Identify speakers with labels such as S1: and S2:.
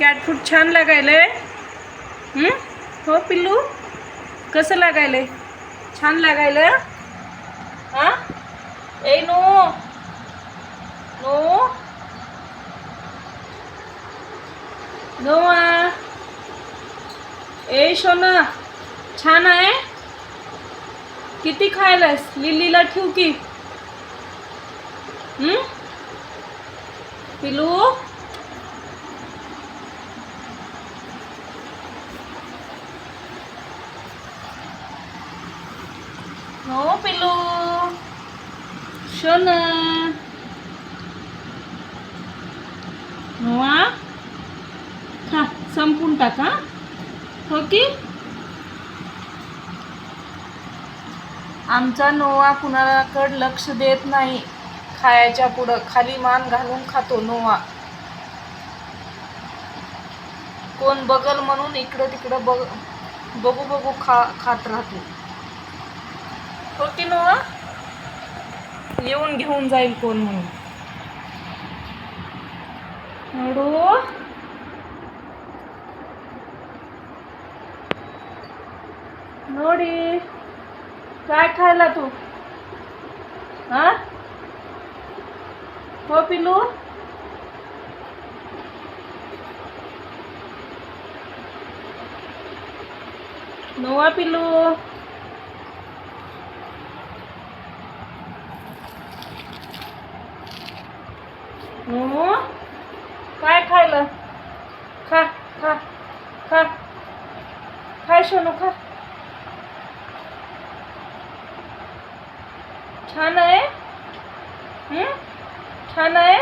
S1: Cat food छान लागायलंय. हो पिल्लू, कसं लागायलंय? छान लागायलं. हा ए नो नो नोआ, ए शोना, छान आहे. किती खायलास? लिलीला ठेवू की? पिलू, हो पिलू, शोना, नोआ, खा, संपून टाका. हो की? आमचा नोआ कुणाकडे लक्ष देत नाही. खायच्या पुढं खाली मान घालून खातो नोआ. कोण बघल म्हणून इकडं तिकडं बघू बघू खात राहतो. हो की नोआ? येऊन घेऊन जाईल कोण म्हणून. नोडू, नोडी, काय खायला तू? हा हो पिलू, नोआ पिलू, नो, काय खायला? खा खा खा, खाय सोनू खा. छान आहे. छान आहे.